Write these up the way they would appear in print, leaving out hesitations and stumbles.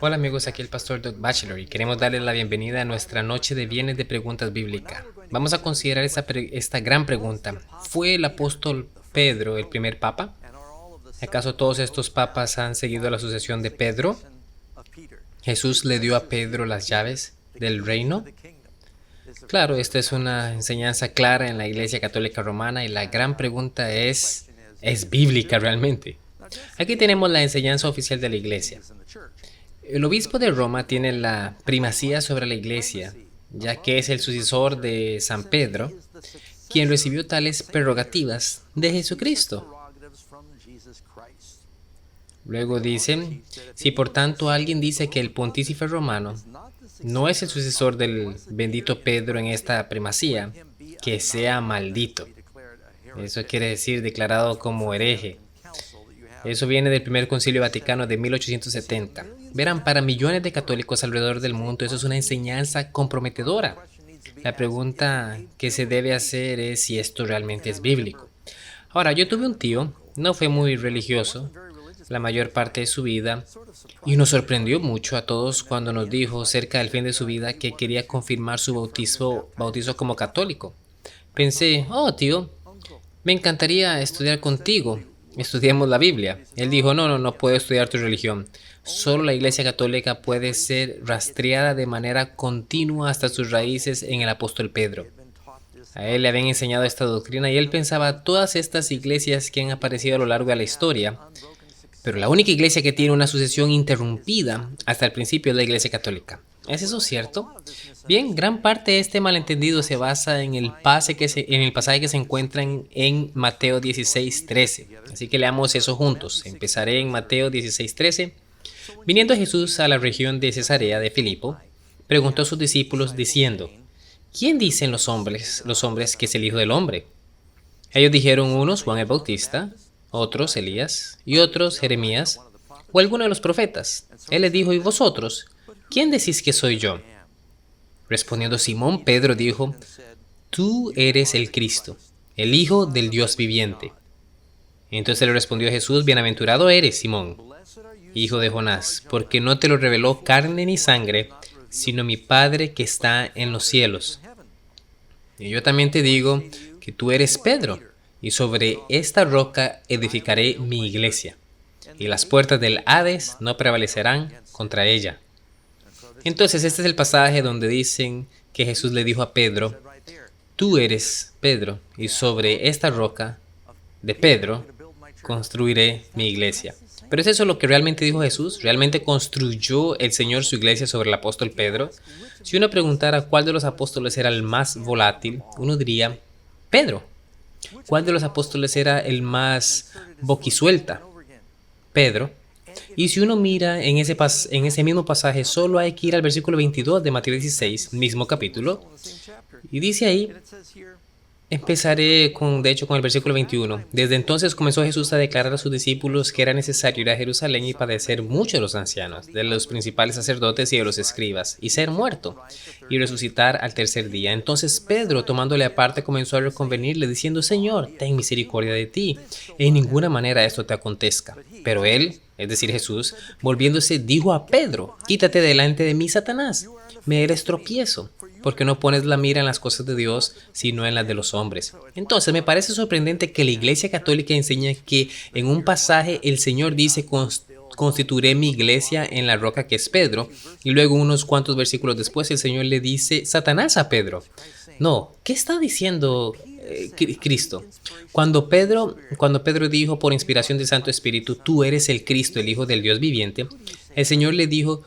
Hola amigos, aquí el pastor Doug Batchelor y queremos darles la bienvenida a nuestra noche de viernes de preguntas bíblicas. Vamos a considerar esta gran pregunta. ¿Fue el apóstol Pedro el primer papa? ¿Acaso todos estos papas han seguido la sucesión de Pedro? ¿Jesús le dio a Pedro las llaves del reino? Claro, esta es una enseñanza clara en la Iglesia Católica Romana y la gran pregunta ¿es bíblica realmente? Aquí tenemos la enseñanza oficial de la Iglesia. El obispo de Roma tiene la primacía sobre la Iglesia, ya que es el sucesor de San Pedro, quien recibió tales prerrogativas de Jesucristo. Luego dicen, si por tanto alguien dice que el pontífice romano no es el sucesor del bendito Pedro en esta primacía, que sea maldito. Eso quiere decir declarado como hereje. Eso viene del primer concilio vaticano de 1870. Verán, para millones de católicos alrededor del mundo eso es una enseñanza comprometedora. La pregunta que se debe hacer es si esto realmente es bíblico. Ahora, yo tuve un tío, no fue muy religioso la mayor parte de su vida, y nos sorprendió mucho a todos cuando nos dijo cerca del fin de su vida que quería confirmar su bautizo como católico. Pensé, oh tío, me encantaría estudiar contigo. Estudiemos la Biblia. Él dijo, no puedo estudiar tu religión. Solo la Iglesia Católica puede ser rastreada de manera continua hasta sus raíces en el apóstol Pedro. A él le habían enseñado esta doctrina y él pensaba todas estas iglesias que han aparecido a lo largo de la historia, pero la única iglesia que tiene una sucesión interrumpida hasta el principio es la Iglesia Católica. ¿Es eso cierto? Bien, gran parte de este malentendido se basa en el pasaje que se encuentra en Mateo 16:13. Así que leamos eso juntos. Empezaré en Mateo 16:13. Viniendo Jesús a la región de Cesarea de Filipo, preguntó a sus discípulos diciendo, ¿quién dicen los hombres que es el Hijo del Hombre? Ellos dijeron unos Juan el Bautista, otros Elías y otros Jeremías o alguno de los profetas. Él les dijo, ¿y vosotros? ¿Quién decís que soy yo? Respondiendo Simón, Pedro dijo, tú eres el Cristo, el Hijo del Dios viviente. Entonces le respondió Jesús, bienaventurado eres, Simón, hijo de Jonás, porque no te lo reveló carne ni sangre, sino mi Padre que está en los cielos. Y yo también te digo que tú eres Pedro, y sobre esta roca edificaré mi iglesia, y las puertas del Hades no prevalecerán contra ella. Entonces este es el pasaje donde dicen que Jesús le dijo a Pedro, tú eres Pedro, y sobre esta roca de Pedro construiré mi iglesia. ¿Pero es eso lo que realmente dijo Jesús? ¿Realmente construyó el Señor su iglesia sobre el apóstol Pedro? Si uno preguntara cuál de los apóstoles era el más volátil, uno diría, Pedro. ¿Cuál de los apóstoles era el más boquisuelta? Pedro. Y si uno mira en ese mismo pasaje, solo hay que ir al versículo 22 de Mateo 16, mismo capítulo, y dice ahí, empezaré con el versículo 21. Desde entonces comenzó Jesús a declarar a sus discípulos que era necesario ir a Jerusalén y padecer mucho de los ancianos, de los principales sacerdotes y de los escribas, y ser muerto, y resucitar al tercer día. Entonces Pedro, tomándole aparte, comenzó a reconvenirle, diciendo, Señor, ten misericordia de ti, en ninguna manera esto te acontezca. Pero él, es decir Jesús, volviéndose, dijo a Pedro, quítate delante de mí, Satanás, me eres tropiezo, porque no pones la mira en las cosas de Dios, sino en las de los hombres. Entonces, me parece sorprendente que la Iglesia Católica enseña que en un pasaje el Señor dice, constituiré mi iglesia en la roca que es Pedro, y luego unos cuantos versículos después el Señor le dice, Satanás a Pedro. No, ¿qué está diciendo Cristo? Cuando Pedro dijo por inspiración del Santo Espíritu, tú eres el Cristo, el Hijo del Dios viviente, el Señor le dijo,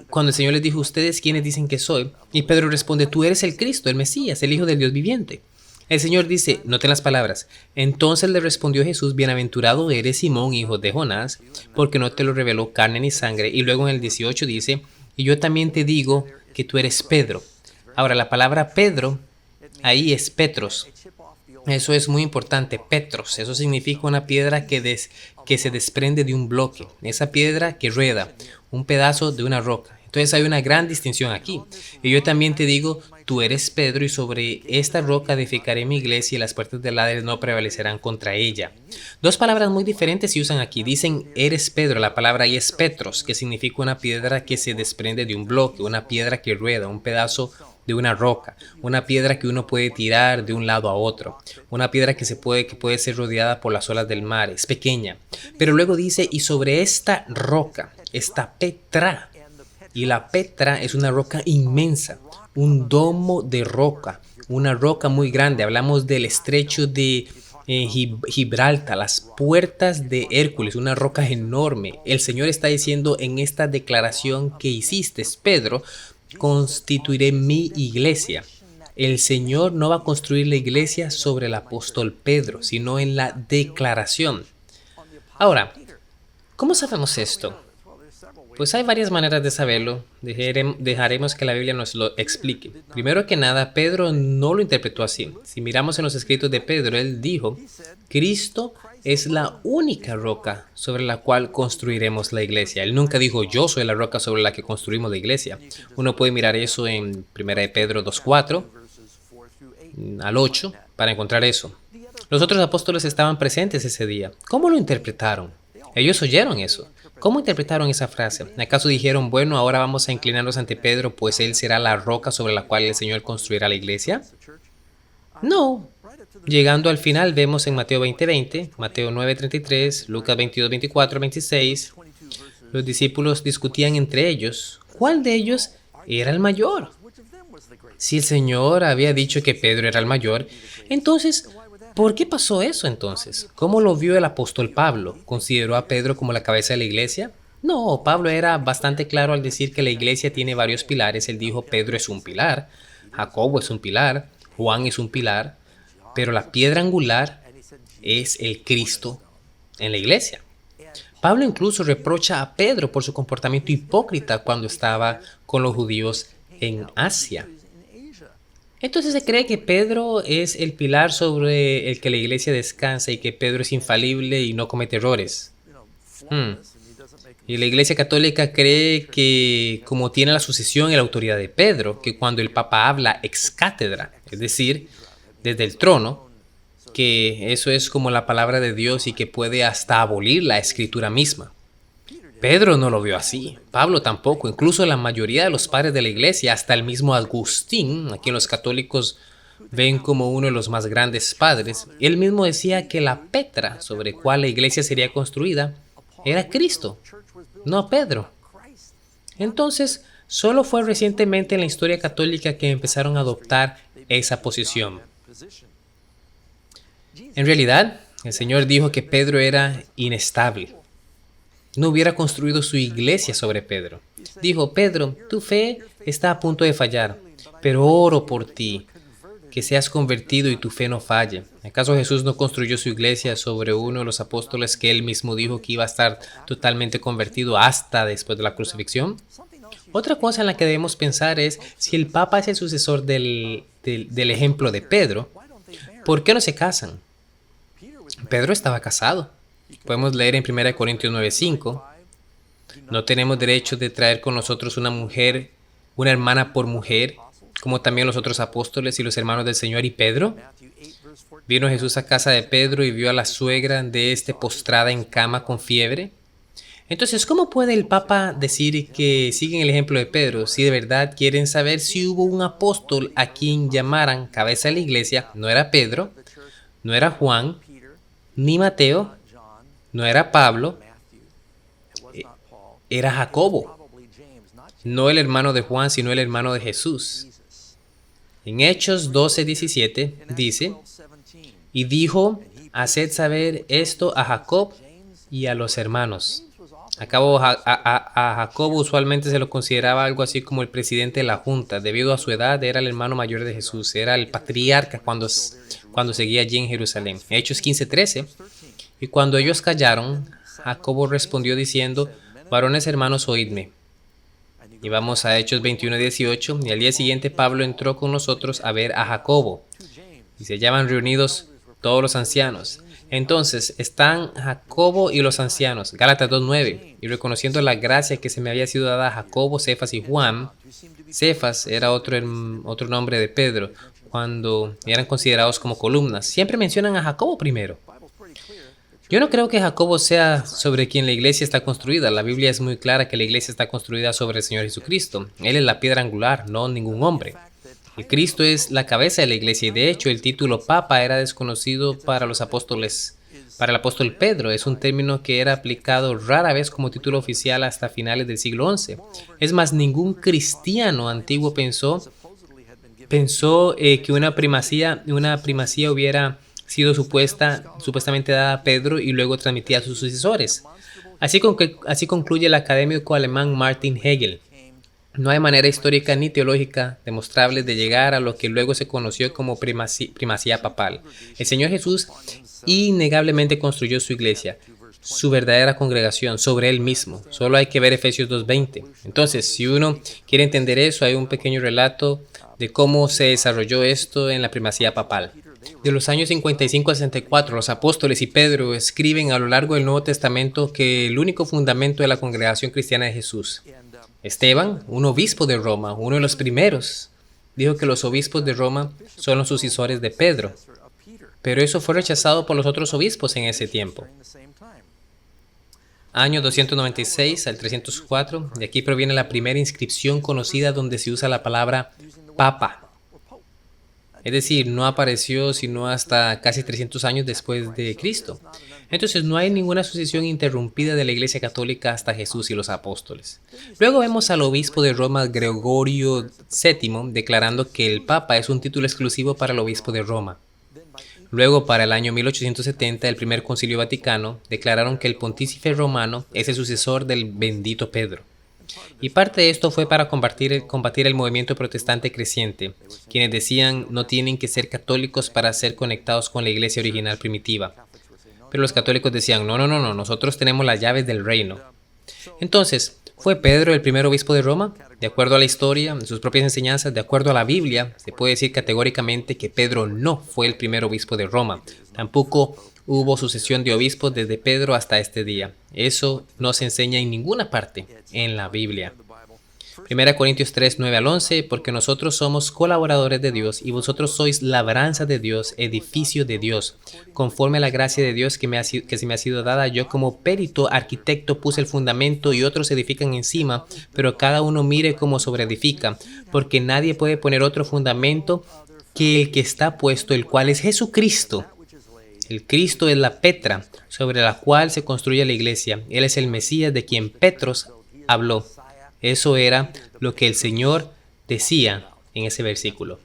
cuando el Señor les dijo, ¿ustedes quiénes dicen que soy? Y Pedro responde, tú eres el Cristo, el Mesías, el Hijo del Dios viviente. El Señor dice, noten las palabras, entonces le respondió Jesús, bienaventurado eres Simón, hijo de Jonás, porque no te lo reveló carne ni sangre. Y luego en el 18 dice, y yo también te digo que tú eres Pedro. Ahora, la palabra Pedro, ahí es Petros. Eso es muy importante, Petros. Eso significa una piedra que se desprende de un bloque. Esa piedra que rueda, un pedazo de una roca. Entonces hay una gran distinción aquí. Y yo también te digo, tú eres Pedro y sobre esta roca edificaré mi iglesia y las puertas del Hades no prevalecerán contra ella. Dos palabras muy diferentes se usan aquí. Dicen eres Pedro, la palabra ahí es Petros, que significa una piedra que se desprende de un bloque, una piedra que rueda, un pedazo de una roca, una piedra que uno puede tirar de un lado a otro, una piedra que puede ser rodeada por las olas del mar, es pequeña. Pero luego dice, y sobre esta roca, esta Petra, y la Petra es una roca inmensa, un domo de roca, una roca muy grande. Hablamos del estrecho de Gibraltar, las puertas de Hércules, una roca enorme. El Señor está diciendo en esta declaración que hiciste, Pedro, constituiré mi iglesia. El Señor no va a construir la iglesia sobre el apóstol Pedro, sino en la declaración. Ahora, ¿cómo sabemos esto? Pues hay varias maneras de saberlo. Dejaremos que la Biblia nos lo explique. Primero que nada, Pedro no lo interpretó así. Si miramos en los escritos de Pedro, él dijo, Cristo es la única roca sobre la cual construiremos la iglesia. Él nunca dijo, yo soy la roca sobre la que construimos la iglesia. Uno puede mirar eso en 1 de Pedro 2:4 al 8 para encontrar eso. Los otros apóstoles estaban presentes ese día. ¿Cómo lo interpretaron? Ellos oyeron eso. ¿Cómo interpretaron esa frase? ¿Acaso dijeron, bueno, ahora vamos a inclinarnos ante Pedro, pues él será la roca sobre la cual el Señor construirá la iglesia? No. Llegando al final vemos en Mateo 20:20, Mateo 9:33, Lucas 22:24, 26, los discípulos discutían entre ellos, ¿cuál de ellos era el mayor? Si el Señor había dicho que Pedro era el mayor, entonces, ¿por qué pasó eso entonces? ¿Cómo lo vio el apóstol Pablo? ¿Consideró a Pedro como la cabeza de la iglesia? No, Pablo era bastante claro al decir que la iglesia tiene varios pilares. Él dijo, Pedro es un pilar, Jacobo es un pilar, Juan es un pilar, pero la piedra angular es el Cristo en la iglesia. Pablo incluso reprocha a Pedro por su comportamiento hipócrita cuando estaba con los judíos en Asia. Entonces se cree que Pedro es el pilar sobre el que la iglesia descansa y que Pedro es infalible y no comete errores. Y la iglesia católica cree que como tiene la sucesión y la autoridad de Pedro, que cuando el Papa habla ex cátedra, es decir, desde el trono, que eso es como la palabra de Dios y que puede hasta abolir la escritura misma. Pedro no lo vio así, Pablo tampoco, incluso la mayoría de los padres de la iglesia, hasta el mismo Agustín, a quien los católicos ven como uno de los más grandes padres, él mismo decía que la Petra sobre cual la iglesia sería construida era Cristo, no Pedro. Entonces, solo fue recientemente en la historia católica que empezaron a adoptar esa posición. En realidad, el Señor dijo que Pedro era inestable. No hubiera construido su iglesia sobre Pedro. Dijo, Pedro, tu fe está a punto de fallar, pero oro por ti, que seas convertido y tu fe no falle. ¿Acaso Jesús no construyó su iglesia sobre uno de los apóstoles que él mismo dijo que iba a estar totalmente convertido hasta después de la crucifixión? Otra cosa en la que debemos pensar es, si el Papa es el sucesor del ejemplo de Pedro, ¿por qué no se casan? Pedro estaba casado. Podemos leer en 1 Corintios 9:5, no tenemos derecho de traer con nosotros una mujer, una hermana por mujer, como también los otros apóstoles y los hermanos del Señor y Pedro. Vino Jesús a casa de Pedro y vio a la suegra de este postrada en cama con fiebre. Entonces, ¿cómo puede el Papa decir que siguen el ejemplo de Pedro si de verdad quieren saber si hubo un apóstol a quien llamaran cabeza de la iglesia? No era Pedro, no era Juan, ni Mateo, no era Pablo, era Jacobo, no el hermano de Juan, sino el hermano de Jesús. En Hechos 12:17 dice, y dijo, haced saber esto a Jacob y a los hermanos. A Jacobo usualmente se lo consideraba algo así como el presidente de la junta. Debido a su edad, era el hermano mayor de Jesús, era el patriarca cuando seguía allí en Jerusalén. Hechos 15:13. Y cuando ellos callaron, Jacobo respondió diciendo, varones hermanos, oídme. Y vamos a Hechos 21:18. Y al día siguiente Pablo entró con nosotros a ver a Jacobo. Y se hallaban reunidos todos los ancianos. Entonces, están Jacobo y los ancianos, Gálatas 2:9, y reconociendo la gracia que se me había sido dada a Jacobo, Cefas y Juan. Cefas era otro nombre de Pedro, cuando eran considerados como columnas. Siempre mencionan a Jacobo primero. Yo no creo que Jacobo sea sobre quien la iglesia está construida. La Biblia es muy clara que la iglesia está construida sobre el Señor Jesucristo. Él es la piedra angular, no ningún hombre. El Cristo es la cabeza de la iglesia y de hecho el título Papa era desconocido para los apóstoles. Para el apóstol Pedro es un término que era aplicado rara vez como título oficial hasta finales del siglo XI. Es más, ningún cristiano antiguo pensó que una primacía hubiera sido supuestamente dada a Pedro y luego transmitida a sus sucesores. Así concluye el académico alemán Martin Hegel. No hay manera histórica ni teológica demostrable de llegar a lo que luego se conoció como primacía papal. El Señor Jesús innegablemente construyó su iglesia, su verdadera congregación, sobre Él mismo. Solo hay que ver Efesios 2:20. Entonces, si uno quiere entender eso, hay un pequeño relato de cómo se desarrolló esto en la primacía papal. De los años 55 al 64, los apóstoles y Pedro escriben a lo largo del Nuevo Testamento que el único fundamento de la congregación cristiana es Jesús. Esteban, un obispo de Roma, uno de los primeros, dijo que los obispos de Roma son los sucesores de Pedro. Pero eso fue rechazado por los otros obispos en ese tiempo. Año 296 al 304, de aquí proviene la primera inscripción conocida donde se usa la palabra papa. Es decir, no apareció sino hasta casi 300 años después de Cristo. Entonces no hay ninguna sucesión interrumpida de la Iglesia Católica hasta Jesús y los apóstoles. Luego vemos al obispo de Roma, Gregorio VII, declarando que el Papa es un título exclusivo para el obispo de Roma. Luego, para el año 1870, el primer concilio vaticano declararon que el pontífice romano es el sucesor del bendito Pedro. Y parte de esto fue para combatir el movimiento protestante creciente, quienes decían no tienen que ser católicos para ser conectados con la iglesia original primitiva. Pero los católicos decían, no, nosotros tenemos las llaves del reino. Entonces, ¿fue Pedro el primer obispo de Roma? De acuerdo a la historia, de sus propias enseñanzas, de acuerdo a la Biblia, se puede decir categóricamente que Pedro no fue el primer obispo de Roma. Tampoco hubo sucesión de obispos desde Pedro hasta este día. Eso no se enseña en ninguna parte en la Biblia. 1 Corintios 3, 9 al 11, porque nosotros somos colaboradores de Dios y vosotros sois labranza de Dios, edificio de Dios. Conforme a la gracia de Dios que se me ha sido dada, yo como perito arquitecto puse el fundamento y otros edifican encima, pero cada uno mire cómo sobreedifica, porque nadie puede poner otro fundamento que el que está puesto, el cual es Jesucristo. El Cristo es la Petra, sobre la cual se construye la iglesia. Él es el Mesías de quien Petros habló. Eso era lo que el Señor decía en ese versículo.